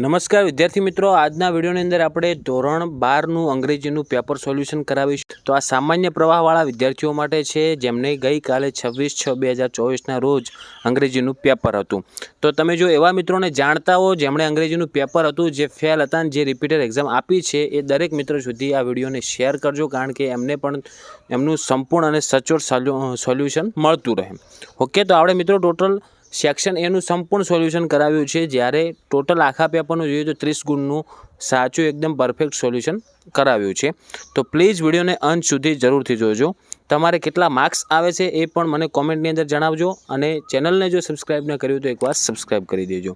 નમસ્કાર વિદ્યાર્થી મિત્રો, આજના વિડીયોની અંદર આપણે ધોરણ 12નું અંગ્રેજીનું પેપર સોલ્યુશન કરાવીશું. તો આ સામાન્ય પ્રવાહવાળા વિદ્યાર્થીઓ માટે છે જેમને ગઈકાલે 26/6/2024ના રોજ અંગ્રેજીનું પેપર હતું. તો તમે જો એવા મિત્રોને જાણતા હો જેમણે અંગ્રેજીનું પેપર હતું, જે ફેલ હતા અને જે રિપીટર એક્ઝામ આપી છે, એ દરેક મિત્રો સુધી આ વિડીયોને શેર કરજો, કારણ કે એમને પણ એમનું સંપૂર્ણ અને સચોટ સોલ્યુશન મળતું રહે. ઓકે, તો આપણે મિત્રો ટોટલ સેક્શન એનું સંપૂર્ણ સોલ્યુશન કરાવ્યું છે, જ્યારે ટોટલ આખા પેપરનું જોઈએ તો 30 ગુણનું સાચું એકદમ પરફેક્ટ સોલ્યુશન કરાવ્યું છે. તો પ્લીઝ વિડીયોને અંત સુધી જરૂરથી જોજો. તમારે કેટલા માર્ક્સ આવે છે એ પણ મને કોમેન્ટની અંદર જણાવજો, અને ચેનલને જો સબસ્ક્રાઈબ ન કર્યું તો એકવાર સબસ્ક્રાઈબ કરી દેજો.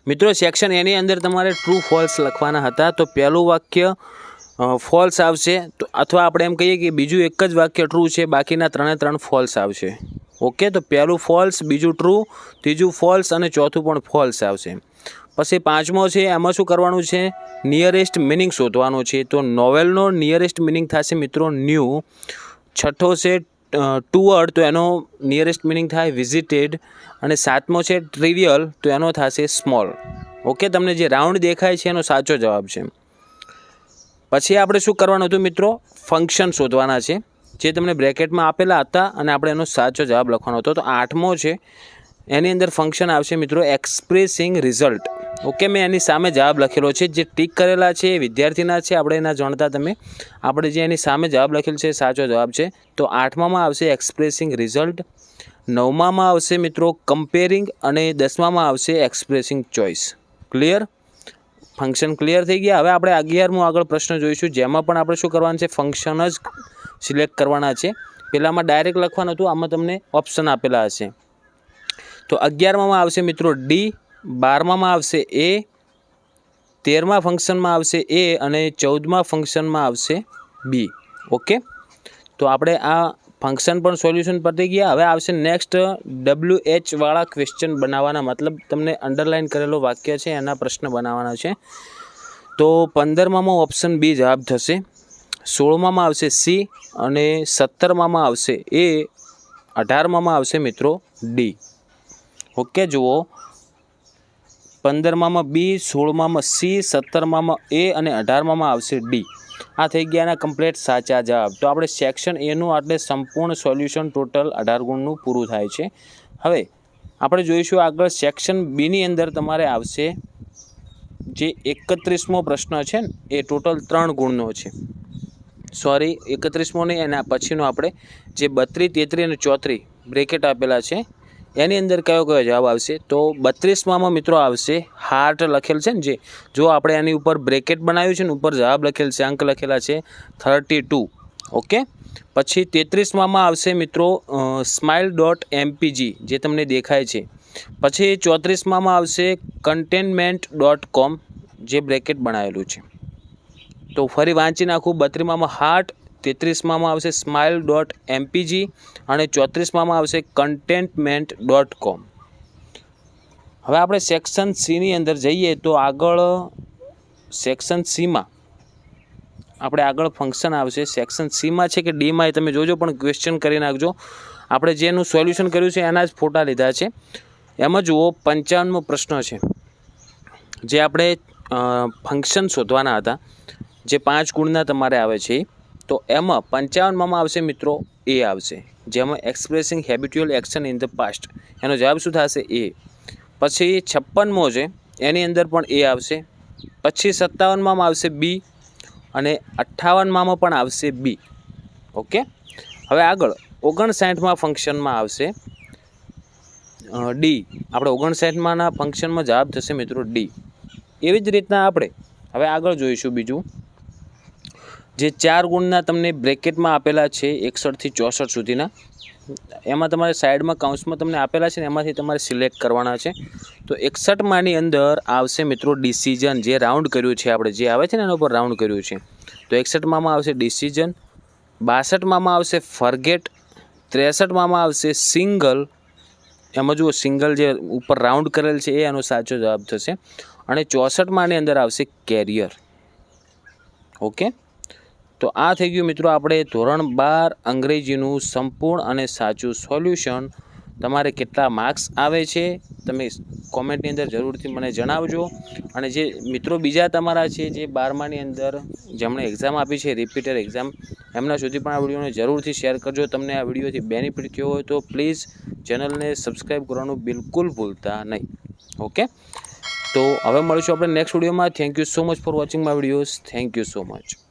મિત્રો, સેક્શન એની અંદર તમારે ટ્રુ ફોલ્સ લખવાના હતા. તો પહેલું વાક્ય ફોલ્સ આવશે, તો અથવા આપણે એમ કહીએ કે બીજું એક જ વાક્ય ટ્રુ છે, બાકીના 3 ફોલ્સ આવશે. ઓકે, તો પહેલું ફોલ્સ, બીજું ટ્રુ, ત્રીજું ફોલ્સ અને ચોથું પણ ફોલ્સ આવશે. પછી પાંચમો છે, એમાં શું કરવાનું છે? નિયરેસ્ટ મિનિંગ શોધવાનું છે. તો નોવેલનો નિયરેસ્ટ મિનિંગ થશે મિત્રો ન્યૂ. છઠ્ઠો છે ટુવર્ડ, તો એનો નિયરેસ્ટ મિનિંગ થાય વિઝિટેડ. અને સાતમો છે ટ્રિવિયલ, તો એનો થશે સ્મોલ. ઓકે, તમને જે રાઉન્ડ દેખાય છે એનો સાચો જવાબ છે. પછી આપણે શું કરવાનું હતું મિત્રો? ફંક્શન શોધવાના છે, જે તમને બ્રેકેટમાં આપેલા હતા, અને આપણે એનો સાચો જવાબ લખવાનો હતો. તો આઠમો છે, એની અંદર ફંક્શન આવશે મિત્રો એક્સપ્રેસિંગ રિઝલ્ટ. ઓકે, મેં એની સામે જવાબ લખેલો છે, જે ટીક કરેલા છે એ વિદ્યાર્થીના છે, આપણે એના જાણતા તમે. આપણે જે એની સામે જવાબ લખેલ છે એ સાચો જવાબ છે. તો આઠમામાં આવશે એક્સપ્રેસિંગ રિઝલ્ટ, નવમામાં આવશે મિત્રો કમ્પેરિંગ, અને 10મામાં આવશે expressing choice. Clear? Function clear થઈ ગયા. હવે આપણે 11મો આગળ પ્રશ્ન જોઈશું, જેમાં પણ આપણે શું કરવાનું છે? ફંક્શન જ સિલેક્ટ કરવાના છે. પહેલામાં ડાયરેક્ટ લખવાનું હતું, આમાં તમને ઓપ્શન આપેલા હશે. તો 11મામાં આવશે મિત્રો ડી, 12મામાં આવશે એ, 13મા ફંક્શનમાં આવશે એ, અને 14મા ફંક્શનમાં આવશે બી. ઓકે, તો આપણે આ ફંક્શન પણ સોલ્યુશન પતી ગયા. હવે આવશે નેક્સ્ટ WH વાળા ક્વેશ્ચન બનાવવાના, મતલબ તમને અંડરલાઇન કરેલો વાક્ય છે એના પ્રશ્ન બનાવવાના છે. તો 15મામાં ઓપ્શન બી જવાબ થશે, 16મામાં આવશે સી, અને 17મામાં આવશે એ, 18મામાં આવશે મિત્રો ડી. ઓકે, જુઓ, 15મામાં બી, 16મામાં સી, 17મામાં એ, અને 18મામાં આવશે ડી. આ થઈ ગયા એના કમ્પ્લીટ સાચા જવાબ. તો આપણે સેક્શન એનું આટલે સંપૂર્ણ સોલ્યુશન ટોટલ 18 ગુણનું પૂરું થાય છે. હવે આપણે જોઈશું આગળ સેક્શન બીની અંદર તમારે આવશે જે 31મો પ્રશ્ન છે ને, એ ટોટલ 3 ગુણનો છે. સોરી, 31મો નહીં, એના પછીનો આપણે જે 32, 33 અને 34 બ્રેકેટ આપેલા છે, એની અંદર કયો જવાબ આવશે? તો 32મામાં મિત્રો આવશે હાર્ટ લખેલ છે ને, જે જો આપણે એની ઉપર બ્રેકેટ બનાવ્યું છે ને, ઉપર જવાબ લખેલ છે, અંક લખેલા છે 32. ઓકે, પછી 33મામાં આવશે મિત્રો smile.mpg, જે તમને દેખાય છે. પછી 34મામાં આવશે contentment.com, જે બ્રેકેટ બનાવેલું છે. તો ફરી વાંચી નાખું. 32મામાં હાર્ટ, 33મામાં આવશે smile.mpg, અને 34મામાં આવશે contentment.com. હવે આપણે સેક્શન સીની અંદર જઈએ. તો આગળ સેક્શન સીમાં આપણે આગળ ફંક્શન આવશે. સેક્શન સીમાં છે કે ડીમાં એ તમે જોજો, પણ ક્વેશ્ચન કરી નાખજો. આપણે જેનું સોલ્યુશન કર્યું છે એના જ ફોટા લીધા છે. એમાં જુઓ, 55મો પ્રશ્ન છે, જે આપણે ફંક્શન શોધવાના હતા, જે 5 ગુણના તમારે આવે છે. તો એમાં 55મામાં આવશે મિત્રો એ આવશે, જેમાં expressing habitual action in the past, એનો જવાબ શું થશે? એ. પછી 56મો છે, એની અંદર પણ એ આવશે. પછી 57મામાં આવશે બી, અને 58મામાં પણ આવશે બી. ઓકે, હવે આગળ 59મા ફંક્શનમાં આવશે ડી. આપણે 59માના ફંક્શનમાં જવાબ થશે મિત્રો ડી. એવી જ રીતના આપણે હવે આગળ જોઈશું બીજું, જે 4 ગુણના તમને બ્રેકેટમાં આપેલા છે 61 થી 64 સુધીના. એમાં તમારે સાઈડમાં કાઉન્સમાં તમને આપેલા છે ને, એમાંથી તમારે સિલેક્ટ કરવાના છે. તો 61માની અંદર આવશે મિત્રો ડિસિઝન, જે રાઉન્ડ કર્યું છે આપણે, જે આવે છે ને એના ઉપર રાઉન્ડ કર્યું છે. તો 61મામાં આવશે ડિસિઝન, 62મામાં આવશે ફરગેટ, 63મામાં આવશે સિંગલ. એમાં જુઓ, સિંગલ જે ઉપર રાઉન્ડ કરેલ છે એ એનો સાચો જવાબ થશે. અને 64માની અંદર આવશે કેરિયર. ઓકે, તો આ થઈ ગયું મિત્રો આપણે ધોરણ 12 અંગ્રેજીનું સંપૂર્ણ અને સાચું સોલ્યુશન. તમારે કેટલા માર્ક્સ આવે છે તમે કોમેન્ટની અંદર જરૂરથી મને જણાવજો. અને જે મિત્રો બીજા તમારા છે જે 12માની અંદર જેમણે એક્ઝામ આપી છે રિપીટર એક્ઝામ, એમના સુધી પણ આ વિડીયોને જરૂરથી શેર કરજો. તમને આ વિડીયોથી બેનિફિટ થયો હોય તો પ્લીઝ ચેનલને સબસ્ક્રાઈબ કરવાનું બિલકુલ ભૂલતા નહીં. ઓકે, તો હવે મળીશું આપણે નેક્સ્ટ વિડીયોમાં. Thank you so much for watching my videos. Thank you so much.